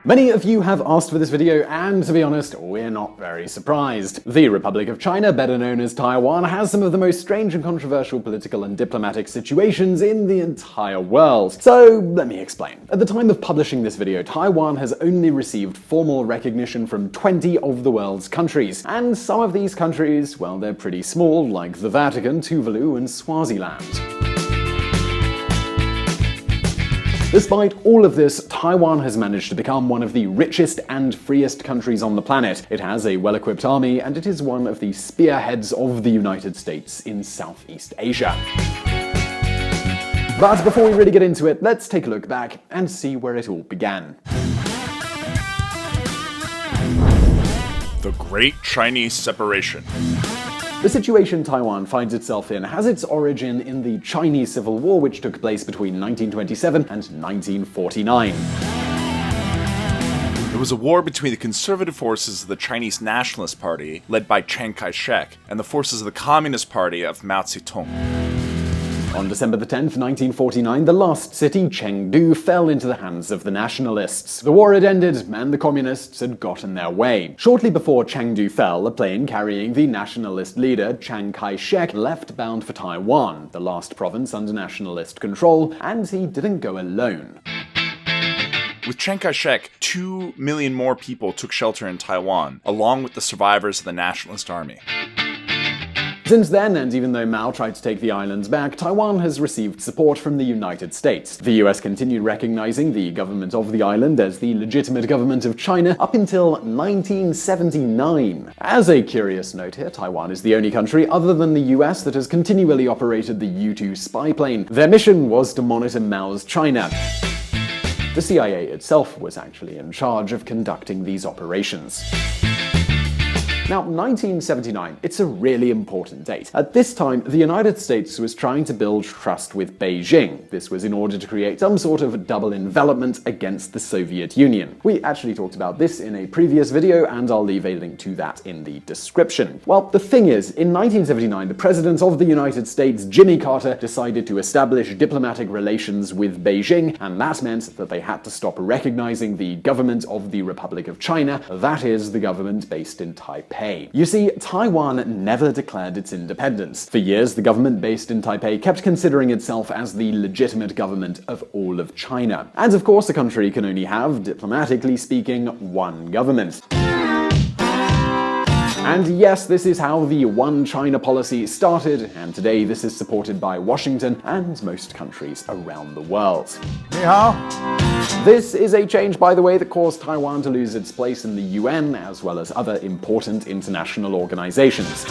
Many of you have asked for this video, and to be honest, we're not very surprised. The Republic of China, better known as Taiwan, has some of the most strange and controversial political and diplomatic situations in the entire world. So, let me explain. At the time of publishing this video, Taiwan has only received formal recognition from 20 of the world's countries. And some of these countries, well, they're pretty small, like the Vatican, Tuvalu, and Swaziland. Despite all of this, Taiwan has managed to become one of the richest and freest countries on the planet. It has a well-equipped army, and it is one of the spearheads of the United States in Southeast Asia. But before we really get into it, let's take a look back and see where it all began. The Great Chinese Separation. The situation Taiwan finds itself in has its origin in the Chinese Civil War, which took place between 1927 and 1949. It was a war between the conservative forces of the Chinese Nationalist Party, led by Chiang Kai-sek, and the forces of the Communist Party of Mao Zedong. On December 10th, 1949, the lost city, Chengdu, fell into the hands of the nationalists. The war had ended, and the communists had gotten their way. Shortly before Chengdu fell, a plane carrying the nationalist leader, Chiang Kai-shek, left bound for Taiwan, the last province under nationalist control, and he didn't go alone. With Chiang Kai-shek, 2 million more people took shelter in Taiwan, along with the survivors of the Nationalist Army. Since then, and even though Mao tried to take the islands back, Taiwan has received support from the United States. The US continued recognizing the government of the island as the legitimate government of China up until 1979. As a curious note here, Taiwan is the only country other than the US that has continually operated the U-2 spy plane. Their mission was to monitor Mao's China. The CIA itself was actually in charge of conducting these operations. Now, 1979, it's a really important date. At this time, the United States was trying to build trust with Beijing. This was in order to create some sort of double envelopment against the Soviet Union. We actually talked about this in a previous video, and I'll leave a link to that in the description. Well, the thing is, in 1979, the President of the United States, Jimmy Carter, decided to establish diplomatic relations with Beijing, and that meant that they had to stop recognizing the government of the Republic of China, that is, the government based in Taipei. You see, Taiwan never declared its independence. For years, the government based in Taipei kept considering itself as the legitimate government of all of China. And of course, a country can only have, diplomatically speaking, one government. And yes, this is how the One China policy started, and today this is supported by Washington and most countries around the world. This is a change, by the way, that caused Taiwan to lose its place in the UN, as well as other important international organizations.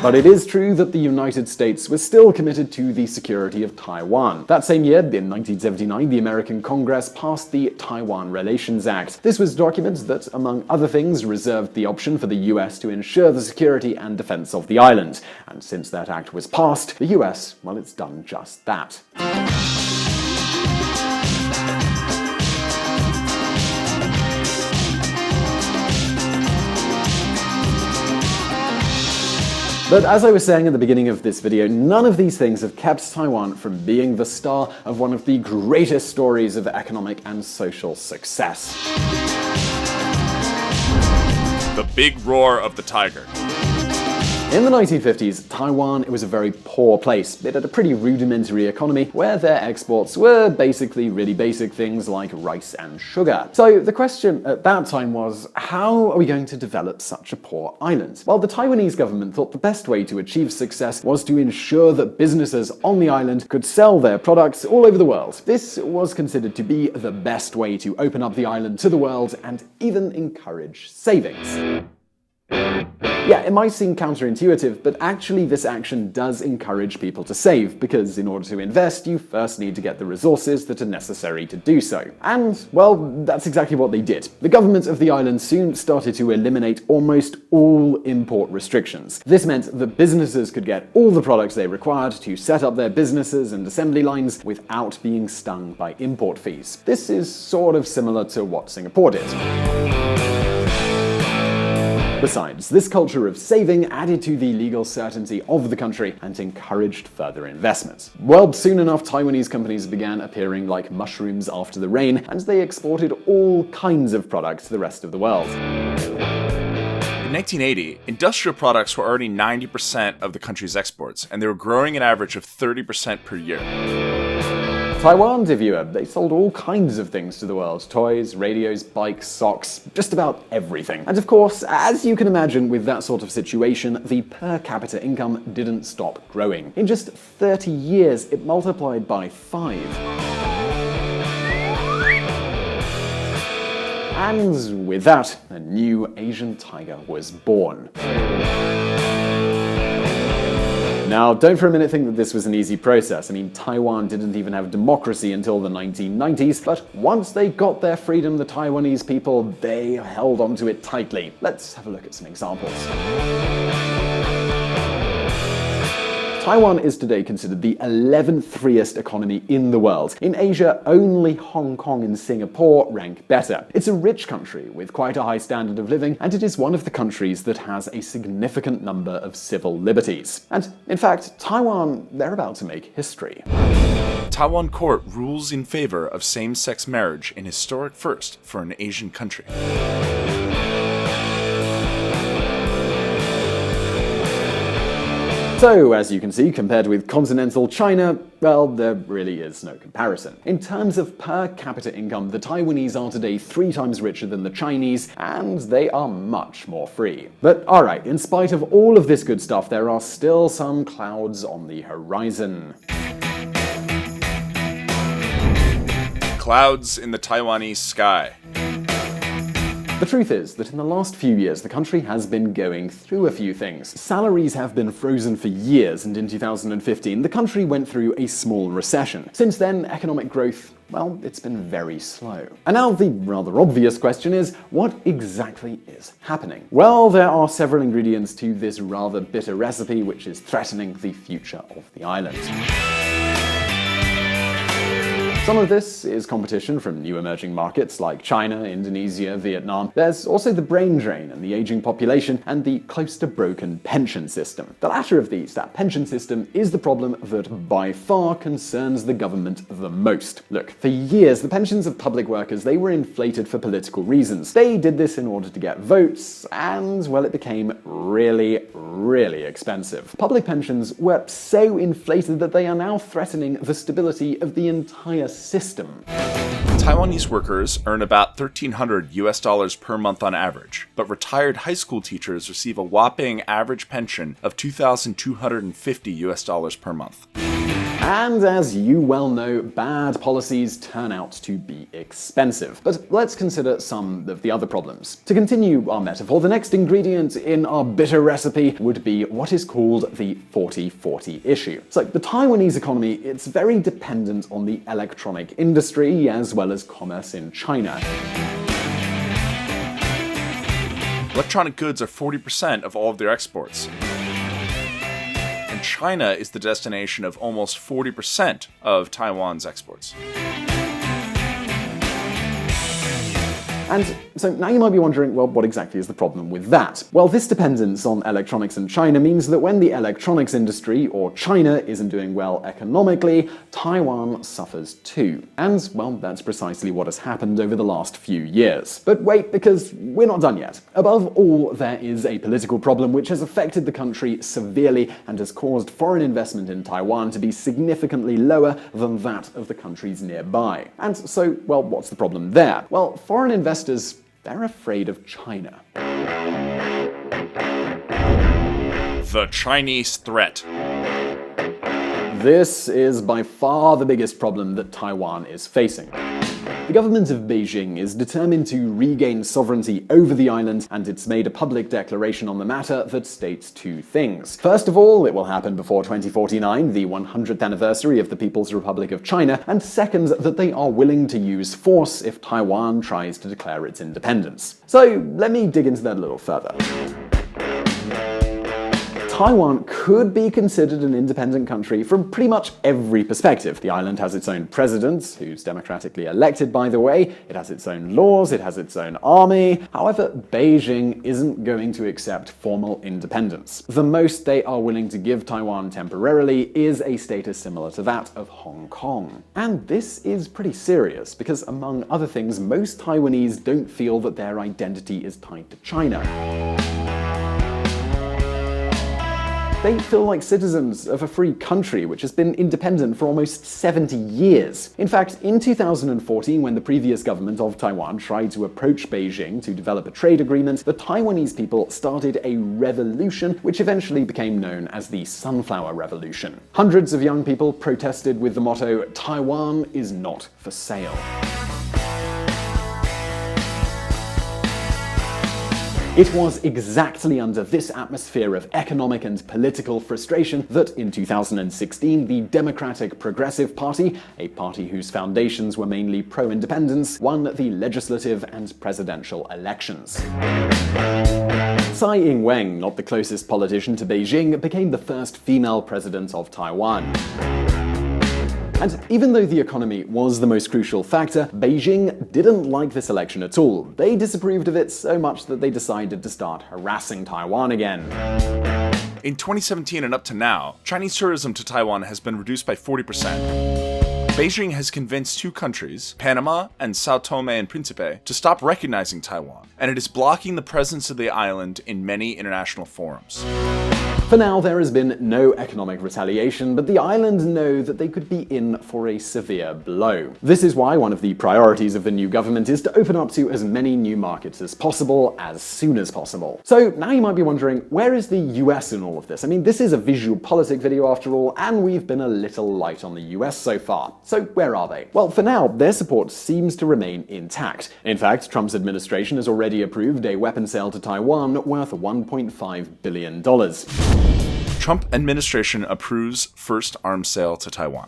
But it is true that the United States was still committed to the security of Taiwan. That same year, in 1979, the American Congress passed the Taiwan Relations Act. This was a document that, among other things, reserved the option for the US to ensure the security and defense of the island. And since that act was passed, the US, well, it's done just that. But as I was saying at the beginning of this video, none of these things have kept Taiwan from being the star of one of the greatest stories of economic and social success. The Big Roar of the Tiger. In the 1950s, Taiwan was a very poor place. It had a pretty rudimentary economy where their exports were basically really basic things like rice and sugar. So the question at that time was, how are we going to develop such a poor island? Well, the Taiwanese government thought the best way to achieve success was to ensure that businesses on the island could sell their products all over the world. This was considered to be the best way to open up the island to the world and even encourage savings. Yeah, it might seem counterintuitive, but actually this action does encourage people to save, because in order to invest, you first need to get the resources that are necessary to do so. And, well, that's exactly what they did. The government of the island soon started to eliminate almost all import restrictions. This meant that businesses could get all the products they required to set up their businesses and assembly lines without being stung by import fees. This is sort of similar to what Singapore did. Besides, this culture of saving added to the legal certainty of the country and encouraged further investment. Well, soon enough, Taiwanese companies began appearing like mushrooms after the rain, and they exported all kinds of products to the rest of the world. In 1980, industrial products were already 90% of the country's exports, and they were growing an average of 30% per year. Taiwan, they sold all kinds of things to the world. Toys, radios, bikes, socks, just about everything. And of course, as you can imagine with that sort of situation, the per capita income didn't stop growing. In just 30 years, it multiplied by 5. And with that, a new Asian tiger was born. Now, don't for a minute think that this was an easy process. I mean, Taiwan didn't even have democracy until the 1990s, but once they got their freedom, the Taiwanese people, they held onto it tightly. Let's have a look at some examples. Taiwan is today considered the 11th freest economy in the world. In Asia, only Hong Kong and Singapore rank better. It's a rich country with quite a high standard of living, and it is one of the countries that has a significant number of civil liberties. And in fact, Taiwan, they're about to make history. Taiwan court rules in favor of same-sex marriage, an historic first for an Asian country. So, as you can see, compared with continental China, well, there really is no comparison. In terms of per capita income, the Taiwanese are today 3 times richer than the Chinese, and they are much more free. But alright, in spite of all of this good stuff, there are still some clouds on the horizon. Clouds in the Taiwanese sky. The truth is that in the last few years, the country has been going through a few things. Salaries have been frozen for years, and in 2015, the country went through a small recession. Since then, economic growth, well, it's been very slow. And now the rather obvious question is, what exactly is happening? Well, there are several ingredients to this rather bitter recipe which is threatening the future of the island. Some of this is competition from new emerging markets like China, Indonesia, Vietnam. There's also the brain drain and the aging population and the close to broken pension system. The latter of these, that pension system, is the problem that by far concerns the government the most. Look, for years, the pensions of public workers, they were inflated for political reasons. They did this in order to get votes, and, well, it became really, really expensive. Public pensions were so inflated that they are now threatening the stability of the entire system. Taiwanese workers earn about $1,300 per month on average, but retired high school teachers receive a whopping average pension of $2,250 per month. And as you well know, bad policies turn out to be expensive. But let's consider some of the other problems. To continue our metaphor, the next ingredient in our bitter recipe would be what is called the 40-40 issue. So the Taiwanese economy, it's very dependent on the electronic industry as well as commerce in China. Electronic goods are 40% of all of their exports. China is the destination of almost 40% of Taiwan's exports. And so now you might be wondering, well, what exactly is the problem with that? Well, this dependence on electronics in China means that when the electronics industry, or China, isn't doing well economically, Taiwan suffers too. And, well, that's precisely what has happened over the last few years. But wait, because we're not done yet. Above all, there is a political problem which has affected the country severely and has caused foreign investment in Taiwan to be significantly lower than that of the countries nearby. And so, well, what's the problem there? Well, foreign investors, they're afraid of China. The Chinese threat. This is by far the biggest problem that Taiwan is facing. The government of Beijing is determined to regain sovereignty over the island, and it's made a public declaration on the matter that states 2 things. First of all, it will happen before 2049, the 100th anniversary of the People's Republic of China, and second, that they are willing to use force if Taiwan tries to declare its independence. So let me dig into that a little further. Taiwan could be considered an independent country from pretty much every perspective. The island has its own president, who's democratically elected, by the way. It has its own laws, it has its own army. However, Beijing isn't going to accept formal independence. The most they are willing to give Taiwan temporarily is a status similar to that of Hong Kong. And this is pretty serious because, among other things, most Taiwanese don't feel that their identity is tied to China. They feel like citizens of a free country which has been independent for almost 70 years. In fact, in 2014, when the previous government of Taiwan tried to approach Beijing to develop a trade agreement, the Taiwanese people started a revolution which eventually became known as the Sunflower Revolution. Hundreds of young people protested with the motto, "Taiwan is not for sale." It was exactly under this atmosphere of economic and political frustration that in 2016 the Democratic Progressive Party, a party whose foundations were mainly pro-independence, won the legislative and presidential elections. Tsai Ing-wen, not the closest politician to Beijing, became the first female president of Taiwan. And even though the economy was the most crucial factor, Beijing didn't like this election at all. They disapproved of it so much that they decided to start harassing Taiwan again. In 2017 and up to now, Chinese tourism to Taiwan has been reduced by 40%. Beijing has convinced two countries, Panama and Sao Tome and Principe, to stop recognizing Taiwan, and it is blocking the presence of the island in many international forums. For now, there has been no economic retaliation, but the island know that they could be in for a severe blow. This is why one of the priorities of the new government is to open up to as many new markets as possible, as soon as possible. So now you might be wondering, where is the US in all of this? I mean, this is a VisualPolitik video after all, and we've been a little light on the US so far. So where are they? Well, for now, their support seems to remain intact. In fact, Trump's administration has already approved a weapon sale to Taiwan worth $1.5 billion. Trump administration approves first arms sale to Taiwan.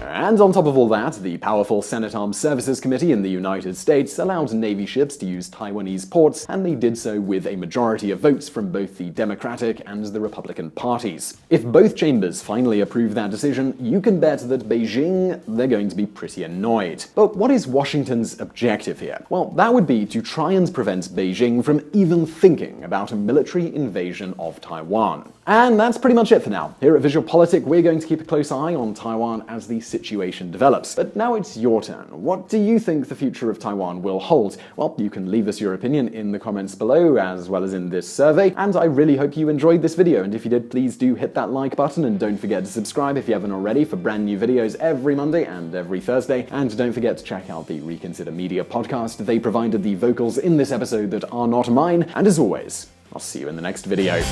And on top of all that, the powerful Senate Armed Services Committee in the United States allowed Navy ships to use Taiwanese ports, and they did so with a majority of votes from both the Democratic and the Republican parties. If both chambers finally approve that decision, you can bet that Beijing, they're going to be pretty annoyed. But what is Washington's objective here? Well, that would be to try and prevent Beijing from even thinking about a military invasion of Taiwan. And that's pretty much it for now. Here at VisualPolitik, we're going to keep a close eye on Taiwan as the situation develops. But now it's your turn. What do you think the future of Taiwan will hold? Well, you can leave us your opinion in the comments below, as well as in this survey. And I really hope you enjoyed this video. And if you did, please do hit that like button, and don't forget to subscribe if you haven't already for brand new videos every Monday and every Thursday. And don't forget to check out the Reconsider Media podcast. They provided the vocals in this episode that are not mine. And as always, I'll see you in the next video.